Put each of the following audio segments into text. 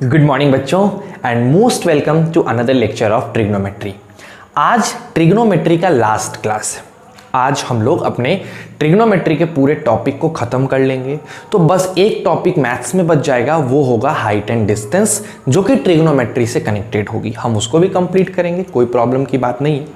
Good morning बच्चों and most welcome to another lecture of trigonometry. आज trigonometry का last class है। आज हम लोग अपने ट्रिग्नोमेट्री के पूरे टॉपिक को ख़त्म कर लेंगे। तो बस एक टॉपिक मैथ्स में बच जाएगा, वो होगा हाइट एंड डिस्टेंस, जो कि ट्रिग्नोमेट्री से कनेक्टेड होगी। हम उसको भी कंप्लीट करेंगे, कोई प्रॉब्लम की बात नहीं है।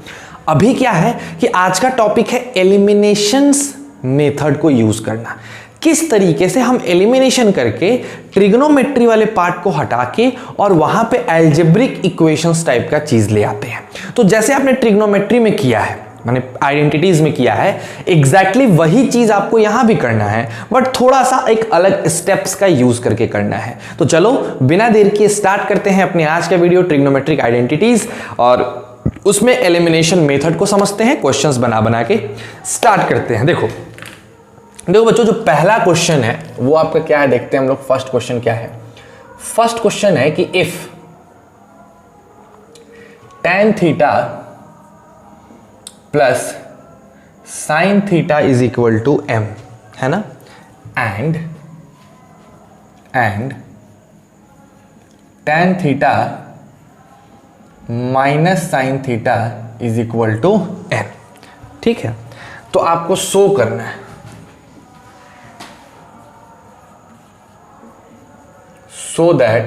अभी क्या है कि आज का टॉपिक है एलिमिनेशंस मेथड को यूज़ करना। किस तरीके से हम एलिमिनेशन करके ट्रिग्नोमेट्री वाले पार्ट को हटा के और वहां पे अलजेब्रिक इक्वेशंस टाइप का चीज ले आते हैं। तो जैसे आपने ट्रिग्नोमेट्री में किया है, माने आइडेंटिटीज में किया है, एग्जैक्टली वही चीज आपको यहां भी करना है, बट थोड़ा सा एक अलग स्टेप्स का यूज करके करना है। तो चलो बिना देर किए स्टार्ट करते हैं अपने आज का वीडियो ट्रिग्नोमेट्रिक आइडेंटिटीज, और उसमें एलिमिनेशन मेथड को समझते हैं। क्वेश्चंस बना बना के स्टार्ट करते हैं। देखो बच्चों, जो पहला क्वेश्चन है वो आपका क्या है, देखते हैं हम लोग। फर्स्ट क्वेश्चन क्या है? फर्स्ट क्वेश्चन है कि if tan theta plus sine theta is equal to m, है ना, and tan theta minus sine theta is equal to n। ठीक है, तो आपको शो करना है, so that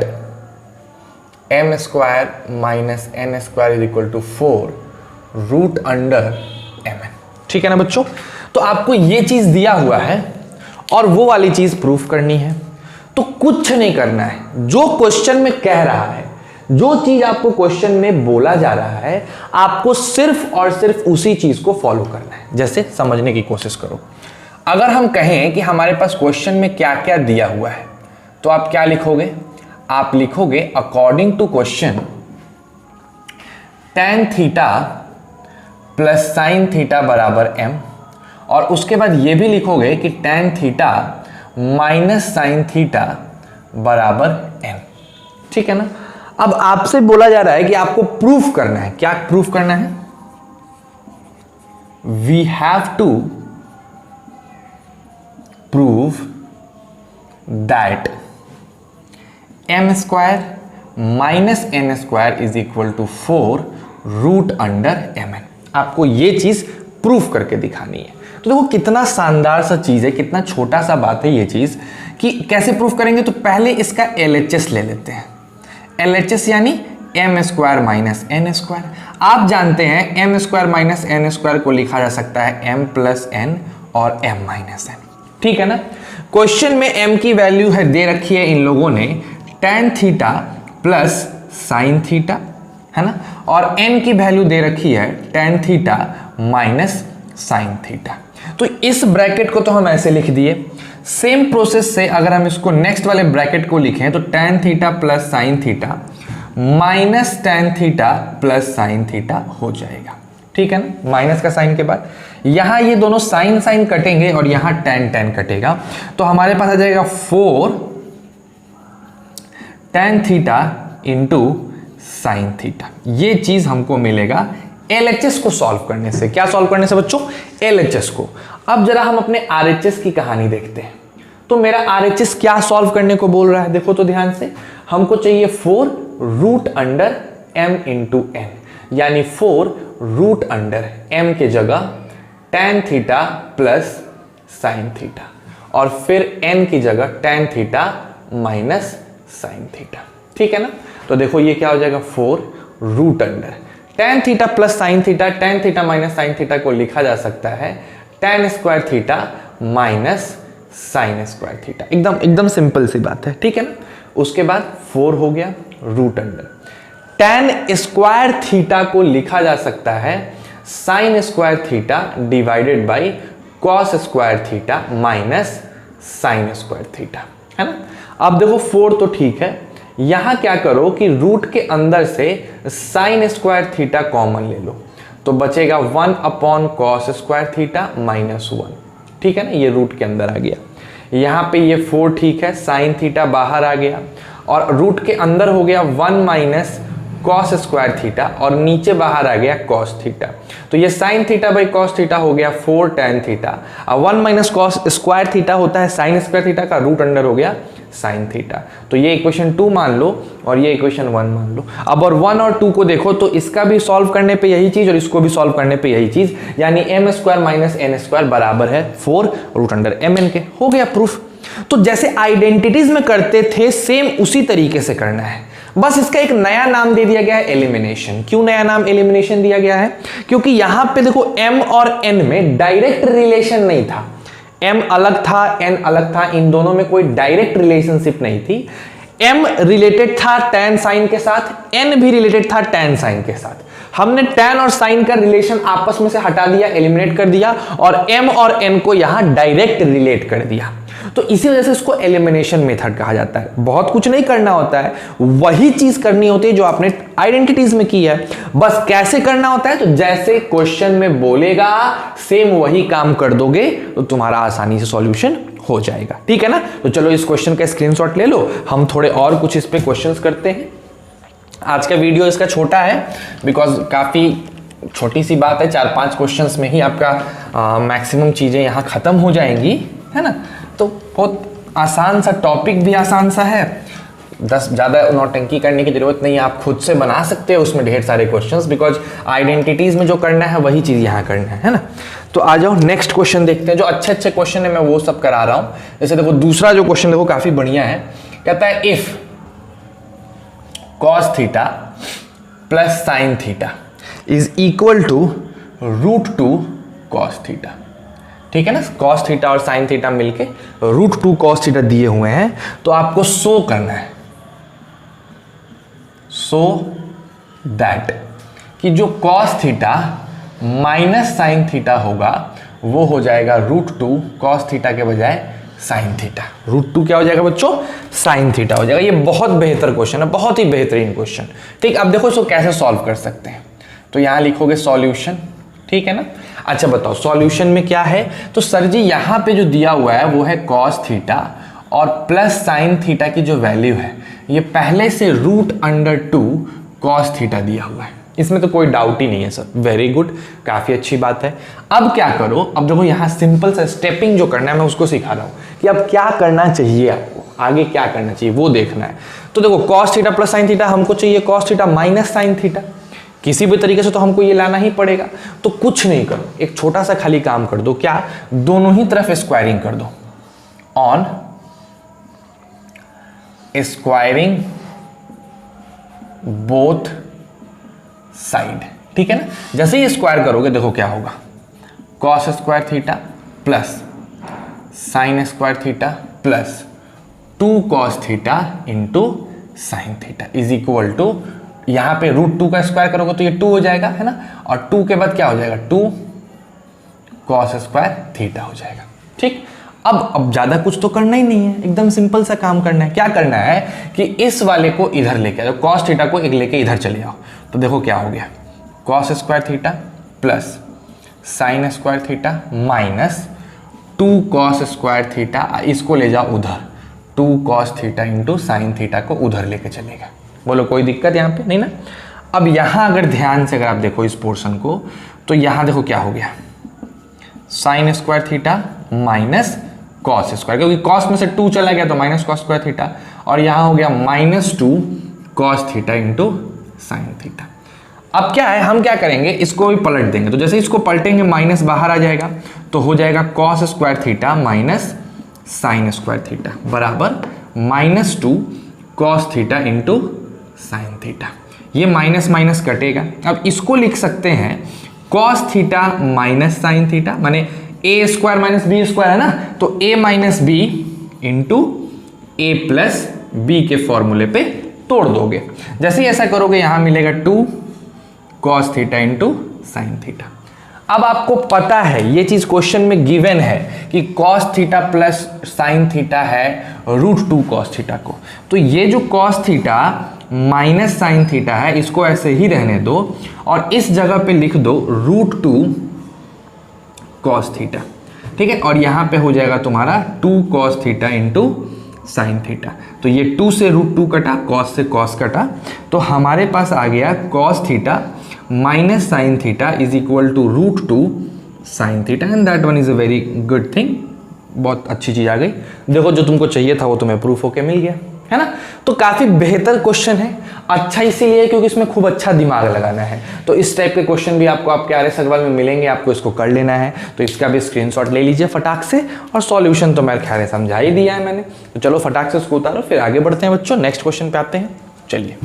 m square minus n square is equal to 4 root under mn। ठीक है ना बच्चों? तो आपको ये चीज दिया हुआ है और वो वाली चीज प्रूफ करनी है। तो कुछ नहीं करना है, जो क्वेश्चन में कह रहा है, जो चीज आपको क्वेश्चन में बोला जा रहा है, आपको सिर्फ और सिर्फ उसी चीज को फॉलो करना है। जैसे समझने की कोशिश करो। अगर हम कहें कि हमारे पास क्वेश्चन में क्या क्या दिया हुआ है, तो आप क्या लिखोगे? आप लिखोगे according to question tan theta plus sine theta बराबर m, और उसके बाद ये भी लिखोगे कि tan theta minus sine theta बराबर m। ठीक है ना? अब आपसे बोला जा रहा है कि आपको प्रूफ करना है। क्या प्रूफ करना है? We have to prove that m square minus n square is equal to 4 root under mn। आपको ये चीज प्रूफ करके दिखानी है। तो देखो कितना शानदार सा चीज है, कितना छोटा सा बात है ये चीज कि कैसे प्रूफ करेंगे। तो पहले इसका LHS ले लेते हैं। LHS यानी m square minus n square. आप जानते हैं m square minus n square को लिखा जा सकता है m प्लस n और m माइनस n। ठीक है ना? क्वेश्चन में m की वैल्यू है दे रखी है इन लोगों ने tan theta plus sine theta, है ना, और n की वैल्यू दे रखी है tan theta minus sine theta. तो इस ब्रैकेट को तो हम ऐसे लिख दिए। सेम प्रोसेस से अगर हम इसको नेक्स्ट वाले ब्रैकेट को लिखें तो tan theta plus sine theta minus tan theta plus sine theta हो जाएगा। ठीक है ना? माइनस का साइन के बाद यहां ये दोनों साइन साइन कटेंगे और यहां tan कटेगा। तो हमारे पास आ जाएगा 4 tan theta into sine theta. ये चीज हमको मिलेगा LHS को सॉल्व करने से। क्या सॉल्व करने से बच्चों? LHS को। अब जरा हम अपने RHS की कहानी देखते हैं। तो मेरा RHS क्या सॉल्व करने को बोल रहा है, देखो तो ध्यान से। हमको चाहिए 4 root under m into n, यानी 4 रूट अंडर m के जगह tan theta plus sine theta, और फिर n की जगह tan theta minus sine theta. ठीक है ना? तो देखो ये क्या हो जाएगा, 4 root under tan theta plus sine theta, tan theta minus sine theta को लिखा जा सकता है tan square theta minus sine square theta. एकदम सिंपल सी बात है। ठीक है ना? उसके बाद 4 हो गया root under tan square theta को लिखा जा सकता है sine square theta divided by cos square theta minus sine square theta, है ना? अब देखो 4 तो ठीक है, यहां क्या करो कि रूट के अंदर से साइन स्क्वायर थीटा कॉमन ले लो, तो बचेगा 1 upon cos square theta minus 1। ठीक है ना? ये रूट के अंदर आ गया। यहां पे ये 4 ठीक है, साइन थीटा बाहर आ गया और रूट के अंदर हो गया 1 माइनस कॉस स्क्वायर थीटा और नीचे बाहर आ गया कॉस थीटा। तो ये sine theta by cos theta हो गया 4 tan थीटा। अब 1 माइनस कॉस स्क्वायर थीटा होता है साइन स्क्वायर थीटा का, रूट अंडर हो गया साइन थीटा। तो ये इक्वेशन 2 मान लो और ये इक्वेशन 1 मान लो। अब और 1 और 2 को देखो तो इसका भी सॉल्व करने पे यही चीज और इसको भी सॉल्व करने पे यही चीज, यानी m square minus n square बराबर है 4 रूट अंडर mn के। हो गया प्रूफ। तो जैसे आइडेंटिटीज में करते थे सेम उसी तरीके से करना है, बस इसका एक नया नाम दे दिया गया है एलिमिनेशन। क्यों नया नाम एलिमिनेशन दिया गया है? क्योंकि यहां पे देखो m और n में डायरेक्ट रिलेशन नहीं था, m अलग था n अलग था, इन दोनों में कोई डायरेक्ट रिलेशनशिप नहीं थी। m रिलेटेड था tan sin के साथ, n भी रिलेटेड था tan sin के साथ। हमने tan और sin का रिलेशन आपस में से हटा दिया, एलिमिनेट कर दिया और m और n को यहां डायरेक्ट रिलेट कर दिया। तो इसी वजह से इसको एलिमिनेशन मेथड कहा जाता है। बहुत कुछ नहीं करना होता है, वही चीज करनी होती है जो आपने आइडेंटिटीज में की है। बस कैसे करना होता है? तो जैसे क्वेश्चन में बोलेगा सेम वही काम कर दोगे तो तुम्हारा आसानी से सॉल्यूशन हो जाएगा। ठीक है ना? तो चलो इस क्वेश्चन का स्क्रीनशॉट ले लो, हम थोड़े और कुछ इस पे क्वेश्चंस करते हैं। आज का वीडियो इसका छोटा है बिकॉज काफी छोटी सी बात है, 4-5 क्वेश्चंस में ही आपका मैक्सिमम चीजें यहाँ खत्म हो जाएंगी, है ना? तो बहुत आसान सा टॉपिक भी आसान सा है, ज़्यादा नौटंकी करने की जरूरत नहीं है, आप खुद से बना सकते हो उसमें ढेर सारे क्वेश्चंस, बिकॉज आइडेंटिटीज में जो करना है वही चीज़ यहाँ करना है ना? तो आ जाओ नेक्स्ट क्वेश्चन देखते हैं। जो अच्छे अच्छे क्वेश्चन है मैं वो सब करा रहा हूँ। जैसे देखो दूसरा जो क्वेश्चन देखो काफ़ी बढ़िया है, कहता है if cos theta plus sine theta is equal to √2 cos theta. ठीक है ना? cos थीटा और साइन थीटा मिलके √2 cos थीटा दिए हुए हैं, तो आपको शो करना है, सो दैट कि जो cos theta minus sine theta होगा वो हो जाएगा √2 cos थीटा के बजाय साइन थीटा। √2 क्या हो जाएगा बच्चों? साइन थीटा हो जाएगा। ये बहुत बेहतर क्वेश्चन है, बहुत ही बेहतरीन क्वेश्चन। ठीक, अब देखो इसको कैसे सॉल्व कर सकते हैं। तो यहां लिखोगे सॉल्यूशन, ठीक है ना? अच्छा बताओ सॉल्यूशन में क्या है? तो सर जी यहाँ पे जो दिया हुआ है वो है cos थीटा और प्लस साइन थीटा की जो वैल्यू है ये पहले से √2 cos थीटा दिया हुआ है, इसमें तो कोई डाउट ही नहीं है सर। वेरी गुड, काफी अच्छी बात है। अब क्या करो, अब देखो यहाँ सिंपल सा स्टेपिंग जो करना है मैं उसको सिखा रहा हूँ कि अब क्या करना चाहिए, आपको आगे क्या करना चाहिए वो देखना है। तो देखो cos theta plus sine theta, हमको चाहिए cos theta minus sine theta, किसी भी तरीके से तो हमको ये लाना ही पड़ेगा। तो कुछ नहीं करो, एक छोटा सा खाली काम कर दो, क्या? दोनों ही तरफ स्क्वायरिंग कर दो, ऑन स्क्वायरिंग बोथ साइड। ठीक है ना? जैसे ही स्क्वायर करोगे देखो क्या होगा, cos square theta plus sine square theta plus 2 cos theta into sine theta is equal to, यहां पे √2 का स्क्वायर करोगे तो ये 2 हो जाएगा, है ना? और 2 के बाद क्या हो जाएगा, 2 cos स्क्वायर थीटा हो जाएगा। ठीक, अब ज्यादा कुछ तो करना ही नहीं है, एकदम सिंपल सा काम करना है। क्या करना है कि इस वाले को इधर लेके आओ, cos थीटा को एक लेके इधर चले आओ। तो देखो क्या हो गया, cos square theta plus sine square theta minus 2 cos square theta, इसको ले जाओ उधर, 2 cos theta into sine theta को उधर लेके चलेगा। बोलो कोई दिक्कत यहाँ पे नहीं ना? अब यहाँ अगर ध्यान से अगर आप देखो इस पोर्शन को, तो यहाँ देखो क्या हो गया, sign square theta minus cos square, क्योंकि cos में से 2 चला गया तो माइनस cos स्क्वायर थीटा, और यहाँ हो गया -2 cos theta into sine theta. अब क्या है, हम क्या करेंगे, इसको भी पलट देंगे। तो जैसे इसको पलटेंगे माइनस बाहर आ जाएगा, तो हो जाएगा cos square theta minus sine square theta बराबर -2 cos theta into sine theta. ये माइनस माइनस कटेगा। अब इसको लिख सकते हैं cos theta minus sine theta, माने a square minus B square है ना, तो a minus B into A plus B के फॉर्मूले पे तोड़ दोगे। जैसे ही ऐसा करोगे यहां मिलेगा 2 cos theta into sine theta. अब आपको पता है ये चीज क्वेश्चन में गिवन है कि cos theta plus sine theta है √2 cos थीटा को, तो ये जो cos theta minus sine theta है इसको ऐसे ही रहने दो और इस जगह पे लिख दो √2 cos थीटा। ठीक है, और यहां पे हो जाएगा तुम्हारा 2 cos theta into sine theta. तो ये 2 से √2 कटा, cos से cos कटा, तो हमारे पास आ गया cos theta minus sine theta is equal to √2 sine theta, and that one is a very good thing, बहुत अच्छी चीज़ आ गई। देखो जो तुमको चाहिए था वो तुम्हें प्रूफ होके मिल गया, है ना। तो काफ़ी बेहतर क्वेश्चन है, अच्छा इसीलिए क्योंकि इसमें खूब अच्छा दिमाग लगाना है। तो इस टाइप के क्वेश्चन भी आपको आपके आर्यस अग्रवाल में मिलेंगे, आपको इसको कर लेना है। तो इसका भी स्क्रीनशॉट ले लीजिए फटाक से, और सॉल्यूशन तो मेरे ख्याल है समझा ही दिया है मैंने। तो चलो फटाक से उसको उतारो, फिर आगे बढ़ते हैं बच्चों, नेक्स्ट क्वेश्चन पे आते हैं। चलिए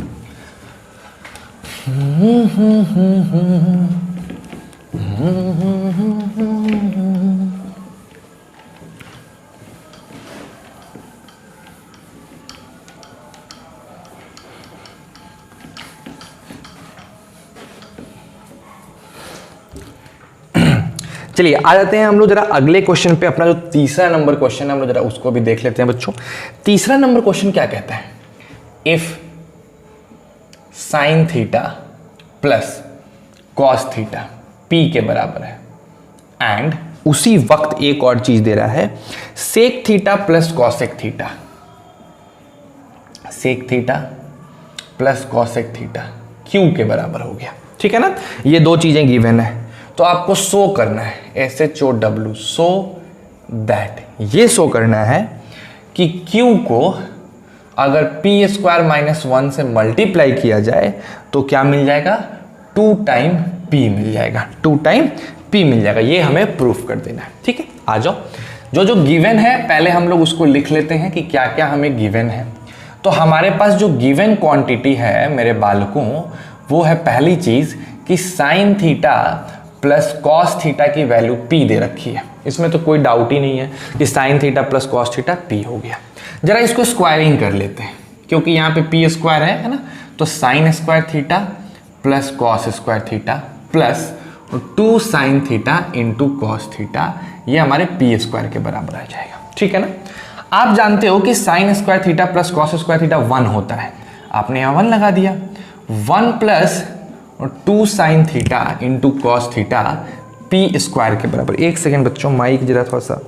चलिए आ जाते हैं हम लोग जरा अगले क्वेश्चन पे। अपना जो तीसरा नंबर क्वेश्चन है हम लोग जरा उसको भी देख लेते हैं बच्चों। तीसरा नंबर क्वेश्चन क्या कहता है, if sign theta plus cos theta P के बराबर है, एंड उसी वक्त एक और चीज दे रहा है, sec theta plus cosec theta, sec theta plus cosec theta Q के बराबर हो गया। ठीक है ना, ये दो चीजें गिवन है, तो आपको शो करना है, SHOW, शो दैट, ये शो करना है कि Q को अगर p स्क्वायर माइनस 1 से मल्टीप्लाई किया जाए तो क्या मिल जाएगा, 2 टाइम p मिल जाएगा, 2 टाइम p मिल जाएगा। ये हमें प्रूफ कर देना है। ठीक है, आ जाओ, जो जो गिवन है पहले हम लोग उसको लिख लेते हैं कि क्या क्या हमें गिवन है। तो हमारे पास जो गिवन क्वांटिटी है मेरे बालकों, वो है पहली चीज कि sign theta plus cos theta की वैल्यू p दे रखी है। इसमें तो कोई डाउट ही नहीं है कि sign theta plus cos theta p हो गया। जरा इसको स्क्वायरिंग कर लेते हैं, क्योंकि यहाँ पे p स्क्वायर है ना, तो sign square theta plus cos square theta plus 2 sine theta into cos theta, ये हमारे p स्क्वायर के बराबर आ जाएगा। ठीक है ना, आप जानते हो कि sign square theta plus cos square theta 1 होता है, आपने यहाँ 1 लगा दिया, 1 plus 2 sine theta into cos theta P square के बराबर। एक सेकेंड बच्चों, माइक जरा थोड़ा सा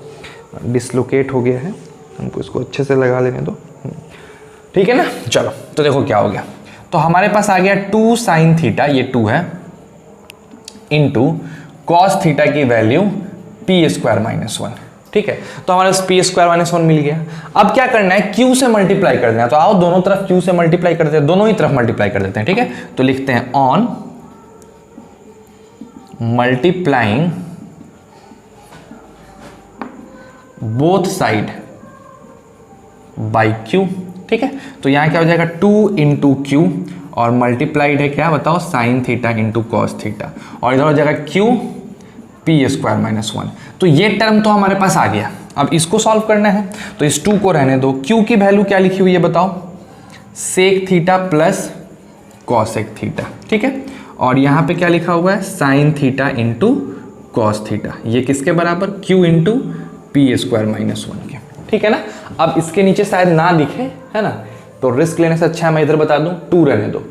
डिसलोकेट हो गया है, हमको इसको अच्छे से लगा लेने दो। ठीक है ना, चलो तो देखो क्या हो गया, तो हमारे पास आ गया 2 साइन थीटा, ये 2 है, इंटू कॉस थीटा की वैल्यू पी स्क्वायर माइनस 1। ठीक है, तो हमारे पास पी स्क्वायर माइनस 1 मिल गया। अब क्या करना है, क्यू से मल्टीप्लाई कर देना, तो आओ दोनों तरफ क्यू से मल्टीप्लाई करते हैं, दोनों ही तरफ मल्टीप्लाई कर देते हैं। ठीक है, तो लिखते हैं on multiplying both side by Q. ठीक है, तो यहां क्या हो जाएगा, 2 इंटू क्यू, और मल्टीप्लाइड है क्या बताओ, sign theta into cos theta, और इधर हो जाएगा क्यू पी स्क्वायर माइनस 1। तो ये टर्म तो हमारे पास आ गया। अब इसको सॉल्व करना है, तो इस 2 को रहने दो। क्यू की वैल्यू क्या लिखी हुई है बताओ, sec theta plus cosec theta. ठीक है, और यहाँ पे क्या लिखा हुआ है, sine theta into cos theta, ये किसके बराबर, Q into P square minus 1 के। ठीक है ना, अब इसके नीचे शायद ना दिखे, है ना, तो रिस्क लेने से अच्छा है मैं इधर बता दूं, 2 रहने दो।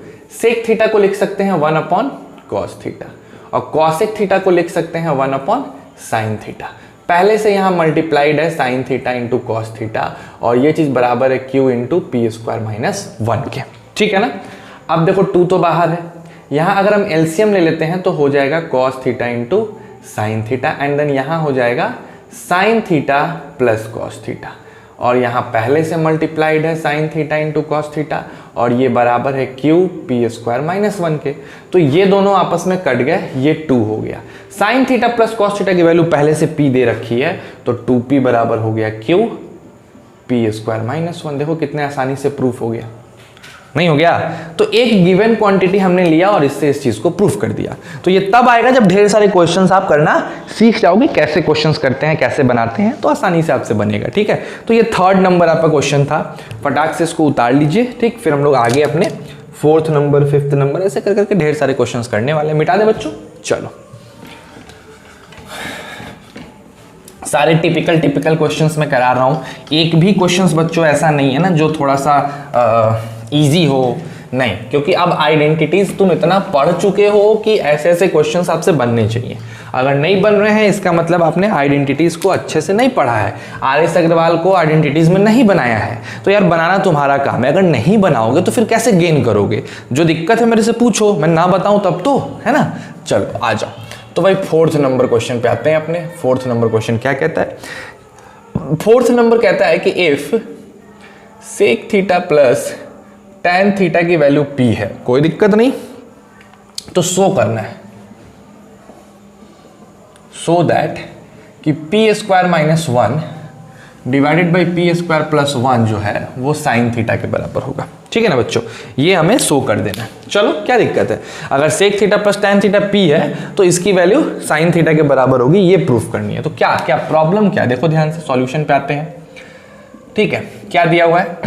सेक थीटा को लिख सकते हैं 1 अपॉन कॉस थीटा, और कॉसेक थीटा को लिख सकते हैं 1 अपॉन साइन थीटा। पहले से यहाँ मल्टीप्लाइड है sine theta into cos theta, और ये चीज बराबर है Q into P square minus 1 के। ठीक है ना, अब देखो 2 तो बाहर है, यहाँ अगर हम एलसीएम ले लेते हैं तो हो जाएगा cos theta into sine theta, and then यहाँ हो जाएगा sine theta plus cos theta, और यहाँ पहले से मल्टीप्लाइड है sine theta into cos theta, और ये बराबर है क्यू पी स्क्वायर माइनस 1 के। तो ये दोनों आपस में कट गए, ये 2 हो गया। Sign theta plus cos theta की वैल्यू पहले से p दे रखी है, तो 2p बराबर हो गया क्यू पी स्क्वायर माइनस 1। देखो कितने आसानी से प्रूफ हो गया, नहीं हो गया। तो एक गिवन क्वांटिटी हमने लिया और इससे इस चीज को प्रूफ कर दिया। तो ये तब आएगा जब ढेर सारे क्वेश्चंस आप करना सीख जाओगे, कैसे क्वेश्चंस करते हैं, कैसे बनाते हैं, तो आसानी से आपसे बनेगा। ठीक है, तो ये 3rd नंबर आपका क्वेश्चन था, फटाक से इसको उतार लीजिए। ठीक, फिर हम लोग आगे अपने 4th नंबर 5th नंबर ऐसे कर करके ढेर सारे क्वेश्चंस करने वाले। मिटा दे बच्चों, चलो सारे टिपिकल क्वेश्चंस मैं करा रहा हूँ। एक भी क्वेश्चंस बच्चों ऐसा नहीं है ना जो थोड़ा सा इजी हो, नहीं, क्योंकि अब आइडेंटिटीज तुम इतना पढ़ चुके हो कि ऐसे ऐसे क्वेश्चंस आपसे बनने चाहिए। अगर नहीं बन रहे हैं इसका मतलब आपने आइडेंटिटीज को अच्छे से नहीं पढ़ा है, आर्यस अग्रवाल को आइडेंटिटीज में नहीं बनाया है। तो यार बनाना तुम्हारा काम है, अगर नहीं बनाओगे तो फिर कैसे गेन करोगे। जो दिक्कत है मेरे से पूछो, मैं ना बताऊं तब तो, है ना। चलो आ जाओ, तो भाई 4th नंबर क्वेश्चन पे आते हैं अपने। 4th नंबर क्वेश्चन क्या कहता है, फोर्थ नंबर कहता है कि if sec theta plus tan theta की वैल्यू p है, कोई दिक्कत नहीं, तो शो करना है सो दैट कि p square minus 1 divided by p square plus 1 जो है वो साइन थीटा के बराबर होगा। ठीक है ना बच्चों, ये हमें शो कर देना है। चलो क्या दिक्कत है, अगर sec theta plus tan theta p है तो इसकी वैल्यू साइन थीटा के बराबर होगी, ये प्रूफ करनी है। तो क्या क्या प्रॉब्लम क्या, देखो ध्यान से सॉल्यूशन पे आते हैं। ठीक है, क्या दिया हुआ है,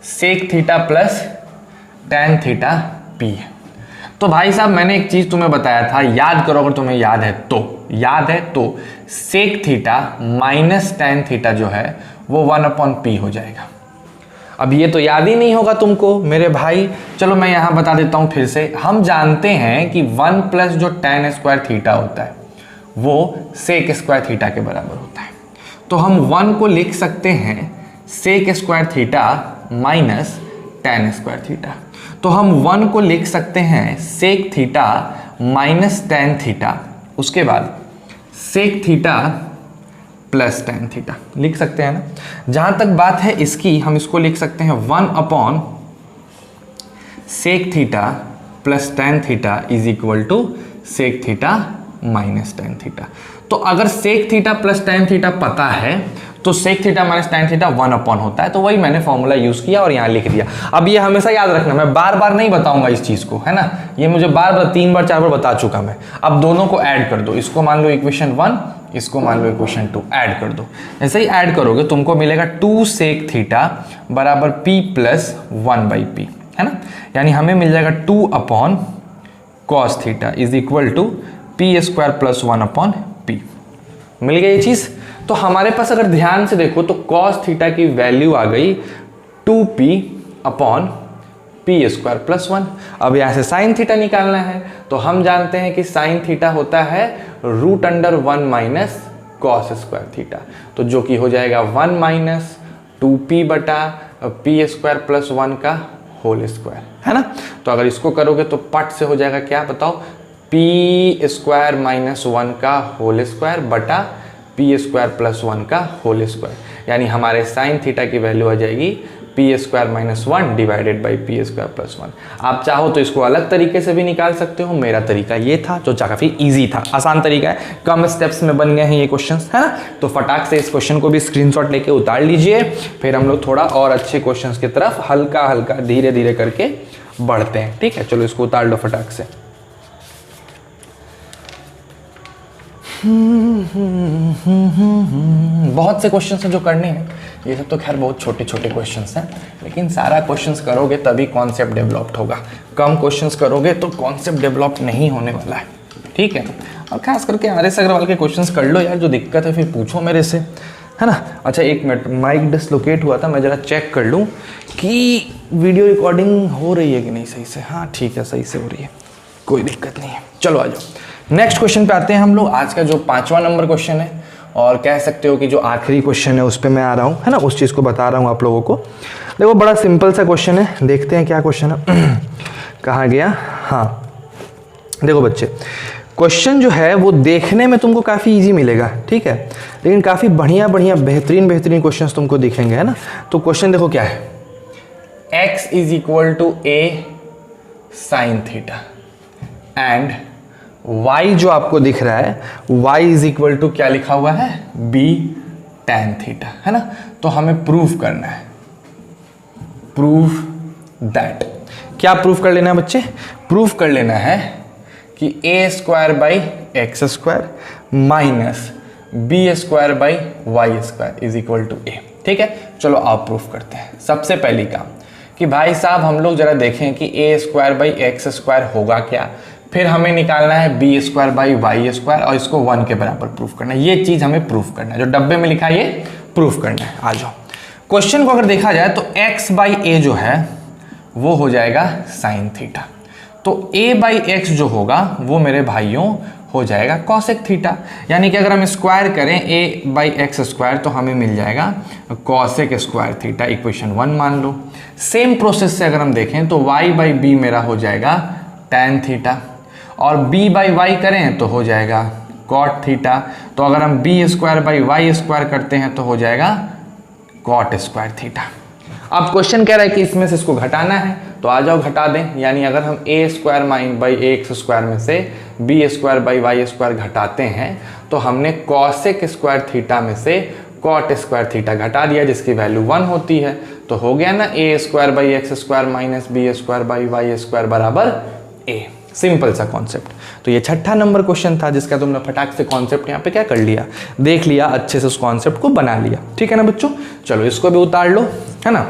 sec theta plus tan theta p है। तो भाई साहब मैंने एक चीज तुम्हें बताया था, याद करो अगर तुम्हें याद है तो sec theta minus tan theta जो है वो 1/p हो जाएगा। अब ये तो याद ही नहीं होगा तुमको मेरे भाई, चलो मैं यहां बता देता हूं फिर से। हम जानते हैं कि 1 प्लस जो टैन स्क्वायर थीटा होता है वो सेक स्क्वायर थीटा के बराबर होता है। तो हम 1 को लिख सकते हैं sec square theta minus tan square theta. तो हम 1 को लिख सकते हैं sec theta minus tan theta, उसके बाद sec theta plus tan theta लिख सकते हैं ना। जहां तक बात है इसकी, हम इसको लिख सकते हैं 1 sec theta plus tan theta is equal to sec theta minus tan theta. तो अगर sec theta plus tan theta पता है तो sec theta minus tan theta 1 होता है। तो वही मैंने फॉर्मूला यूज किया और यहाँ लिख दिया। अब ये हमेशा याद रखना, मैं बार बार नहीं बताऊंगा इस चीज को, है ना, ये मुझे बार बार 3 बार 4 बार बता चुका मैं। अब दोनों को ऐड कर दो, इसको मान लो इक्वेशन 1, इसको मान लो इक्वेशन 2, ऐड कर दो। ऐसे ही ऐड करोगे तुमको मिलेगा 2 सेक थीटा बराबर p प्लस 1/p, है ना, यानी हमें मिल जाएगा 2 cos theta is equal to p square plus 1/p। मिल गई ये चीज। तो हमारे पास अगर ध्यान से देखो तो कॉस थीटा की वैल्यू आ गई 2p/p स्क्वायर प्लस 1। अब यहाँ से साइन थीटा निकालना है, तो हम जानते हैं कि साइन थीटा होता है √1 माइनस कॉस स्क्वायर थीटा, तो जो कि हो जाएगा 1 माइनस 2p बटा p स्क्वायर प्लस 1 का होल स्क्वायर, है ना। तो अगर इसको करोगे तो पट से हो जाएगा क्या बताओ, p स्क्वायर माइनस 1 का होल स्क्वायर बटा p स्क्वायर प्लस 1 का होल स्क्वायर, यानी हमारे साइन थीटा की वैल्यू आ जाएगी p square minus 1 divided by p square plus 1। आप चाहो तो इसको अलग तरीके से भी निकाल सकते हो, मेरा तरीका ये था जो काफ़ी इजी था, आसान तरीका है, कम स्टेप्स में बन गए हैं ये क्वेश्चंस, है ना। तो फटाक से इस क्वेश्चन को भी स्क्रीनशॉट लेके उतार लीजिए, फिर हम लोग थोड़ा और अच्छे क्वेश्चंस की तरफ हल्का हल्का धीरे धीरे करके बढ़ते हैं। ठीक है, चलो इसको उतार लो फटाक से। बहुत से क्वेश्चंस हैं जो करने हैं, ये सब तो खैर बहुत छोटे छोटे क्वेश्चंस हैं, लेकिन सारा क्वेश्चंस करोगे तभी कॉन्सेप्ट डेवलप्ड होगा। कम क्वेश्चंस करोगे तो कॉन्सेप्ट डेवलप नहीं होने वाला है। ठीक है, और खास करके RS अग्रवाल के क्वेश्चंस कर लो यार, जो दिक्कत है फिर पूछो मेरे से, है ना। अच्छा एक मिनट, माइक डिसलोकेट हुआ था, मैं जरा चेक कर लूँ कि वीडियो रिकॉर्डिंग हो रही है कि नहीं सही से। हाँ ठीक है, सही से हो रही है, कोई दिक्कत नहीं है। चलो आ जाओ नेक्स्ट क्वेश्चन पे आते हैं हम लोग। आज का जो 5वां नंबर क्वेश्चन है, और कह सकते हो कि जो आखिरी क्वेश्चन है उस पर मैं आ रहा हूँ, है ना, उस चीज़ को बता रहा हूँ आप लोगों को। देखो बड़ा सिंपल सा क्वेश्चन है, देखते हैं क्या क्वेश्चन है। कहाँ गया, हाँ देखो बच्चे, क्वेश्चन जो है वो देखने में तुमको काफ़ी इजी मिलेगा, ठीक है, लेकिन काफ़ी बढ़िया बढ़िया बेहतरीन बेहतरीन क्वेश्चन तुमको दिखेंगे, है ना। तो क्वेश्चन देखो क्या है, x is equal to a sine theta and y जो आपको दिख रहा है y इज इक्वल टू क्या लिखा हुआ है, b tan थीटा, है ना। तो हमें प्रूफ करना है, प्रूफ दैट, क्या प्रूफ कर लेना है बच्चे, प्रूफ कर लेना है कि a square by x square minus B square by y square is equal to a। ठीक है, चलो आप प्रूफ करते हैं। सबसे पहली काम कि भाई साहब हम लोग जरा देखें कि a square by x square होगा क्या, फिर हमें निकालना है b square by y square और इसको 1 के बराबर प्रूफ करना है। ये चीज हमें प्रूफ करना है, जो डब्बे में लिखा है ये प्रूफ करना है। आ जाओ, क्वेश्चन को अगर देखा जाए तो x बाई ए जो है वो हो जाएगा साइन थीटा, तो a बाई एक्स जो होगा वो मेरे भाइयों हो जाएगा कॉसेक थीटा, यानी कि अगर हम स्क्वायर करें a बाई एक्स स्क्वायर तो हमें मिल जाएगा कॉसेक स्क्वायर थीटा, इक्वेशन 1 मान लो। सेम प्रोसेस से अगर हम देखें तो y बाई बी मेरा हो जाएगा टैन थीटा, और b बाई वाई करें तो हो जाएगा कॉट थीटा। तो अगर हम b square by y square करते हैं तो हो जाएगा कॉट स्क्वायर थीटा। अब क्वेश्चन कह रहा है कि इसमें से इसको घटाना है, तो आ जाओ घटा दें। यानी अगर हम a square mine by a x square में से b square by y square घटाते हैं तो हमने कॉसेक स्क्वायर थीटा में से कॉट स्क्वायर थीटा घटा दिया, जिसकी वैल्यू 1 होती है। तो हो गया ना a square by x square minus B square by y square बराबर ए। सिंपल सा कॉन्सेप्ट। तो ये छठा नंबर क्वेश्चन था जिसका तुमने फटाक से कॉन्सेप्ट यहाँ पे क्या कर लिया, देख लिया, अच्छे से उस कॉन्सेप्ट को बना लिया। ठीक है ना बच्चों, चलो इसको भी उतार लो, है ना।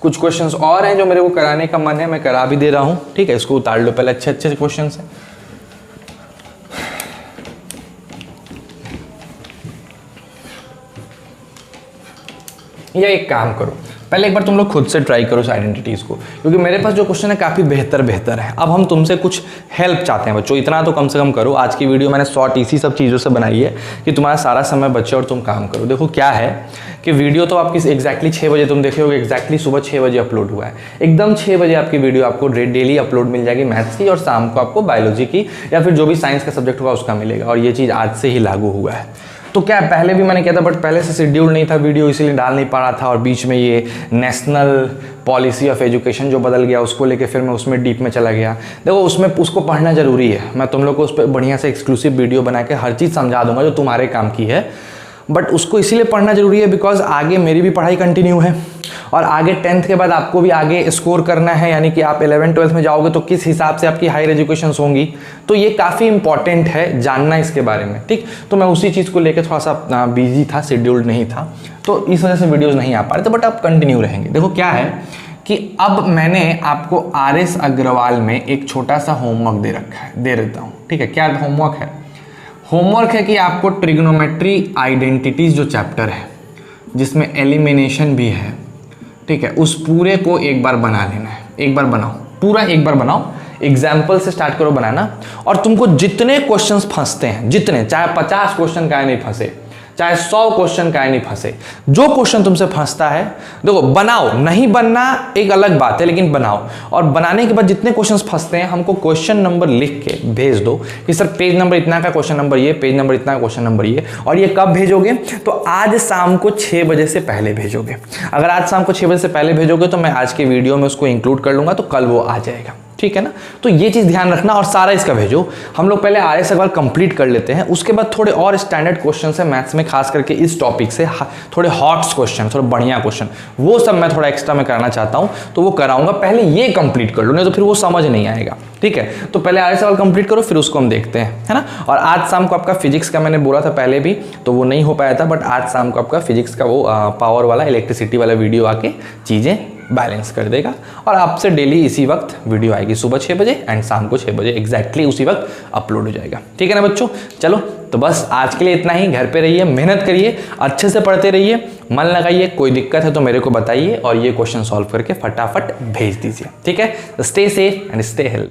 कुछ क्वेश्चंस और हैं जो मेरे को कराने का मन है, मैं करा भी दे रहा हूँ। ठीक है, इसको उतार लो पहले, अच्छे अच्छे क्वेश्चंस हैं। या एक काम करो, पहले एक बार तुम लोग खुद से ट्राई करो इस आइडेंटिटीज़ को, क्योंकि मेरे पास जो क्वेश्चन है काफ़ी बेहतर है। अब हम तुमसे कुछ हेल्प चाहते हैं बच्चों, इतना तो कम से कम करो। आज की वीडियो मैंने शॉर्ट इसी सब चीज़ों से बनाई है कि तुम्हारा सारा समय बचे और तुम काम करो। देखो क्या है कि वीडियो तो आपकी एग्जैक्टली 6 बजे तुम देखे होगे, एग्जैक्टली सुबह 6 बजे अपलोड हुआ है। एकदम 6 बजे आपकी वीडियो आपको डेली अपलोड मिल जाएगी मैथ्स की, और शाम को आपको बायोलॉजी की या फिर जो भी साइंस का सब्जेक्ट होगा उसका मिलेगा। और ये चीज़ आज से ही लागू हुआ है। तो क्या पहले भी मैंने किया था, बट पहले से शेड्यूल नहीं था वीडियो, इसीलिए डाल नहीं पा रहा था। और बीच में ये नेशनल पॉलिसी ऑफ एजुकेशन जो बदल गया, उसको लेके फिर मैं उसमें डीप में चला गया। देखो उसमें उसको पढ़ना जरूरी है। मैं तुम लोग को उस पर बढ़िया से एक्सक्लूसिव वीडियो बना के हर चीज़ समझा दूंगा जो तुम्हारे काम की है। बट उसको इसीलिए पढ़ना जरूरी है बिकॉज आगे मेरी भी पढ़ाई कंटिन्यू है, और आगे 10th के बाद आपको भी आगे स्कोर करना है। यानी कि आप 11th-12th में जाओगे तो किस हिसाब से आपकी हायर एजुकेशन होंगी, तो ये काफ़ी इंपॉर्टेंट है जानना इसके बारे में। ठीक, तो मैं उसी चीज़ को लेकर थोड़ा सा बिजी था, शेड्यूल्ड नहीं था, तो इस वजह से वीडियोज़ नहीं आ पा रहे थे। बट अब कंटिन्यू रहेंगे। देखो क्या है कि अब मैंने आपको RS अग्रवाल में एक छोटा सा होमवर्क दे रखा है, दे देता हूँ। ठीक है, क्या होमवर्क है? होमवर्क है कि आपको ट्रिग्नोमेट्री आइडेंटिटीज जो चैप्टर है जिसमें एलिमिनेशन भी है, ठीक है, उस पूरे को एक बार बना लेना है। एक बार बनाओ, पूरा एक बार बनाओ, एग्जाम्पल से स्टार्ट करो बनाना। और तुमको जितने क्वेश्चंस फंसते हैं, जितने, चाहे 50 क्वेश्चन काहे नहीं फंसे, चाहे 100 क्वेश्चन काहे नहीं फंसे, जो क्वेश्चन तुमसे फंसता है देखो बनाओ। नहीं बनना एक अलग बात है, लेकिन बनाओ। और बनाने के बाद जितने क्वेश्चंस फंसते हैं हमको क्वेश्चन नंबर लिख के भेज दो कि सर पेज नंबर इतना का क्वेश्चन नंबर ये, पेज नंबर इतना का क्वेश्चन नंबर ये। और ये कब भेजोगे? तो आज शाम को 6 बजे से पहले भेजोगे। अगर आज शाम को 6 बजे से पहले भेजोगे तो मैं आज के वीडियो में उसको इंक्लूड कर लूंगा, तो कल वो आ जाएगा। ठीक है ना, तो ये चीज़ ध्यान रखना। और सारा इसका भेजो। हम लोग पहले RS अग्रवाल कंप्लीट कर लेते हैं, उसके बाद थोड़े और स्टैंडर्ड क्वेश्चन है मैथ्स में, खास करके इस टॉपिक से थोड़े हॉट्स क्वेश्चन, थोड़े बढ़िया क्वेश्चन, वो सब मैं थोड़ा एक्स्ट्रा में कराना चाहता हूँ, तो वो कराऊंगा। पहले ये कंप्लीट कर लो, नहीं तो फिर वो समझ नहीं आएगा। ठीक है, तो पहले RS अग्रवाल कंप्लीट करो, फिर उसको हम देखते हैं, है ना। और आज शाम को आपका फिजिक्स का मैंने बोला था पहले भी, तो वो नहीं हो पाया था, बट आज शाम को आपका फिजिक्स का वो पावर वाला, इलेक्ट्रिसिटी वाला वीडियो आके चीज़ें बैलेंस कर देगा। और आपसे डेली इसी वक्त वीडियो आएगी, सुबह 6 बजे एंड शाम को 6 बजे एग्जैक्टली उसी वक्त अपलोड हो जाएगा। ठीक है ना बच्चों, चलो तो बस आज के लिए इतना ही। घर पे रहिए, मेहनत करिए, अच्छे से पढ़ते रहिए, मन लगाइए। कोई दिक्कत है तो मेरे को बताइए और ये क्वेश्चन सॉल्व करके फटाफट भेज दीजिए। ठीक है, stay safe and stay healthy.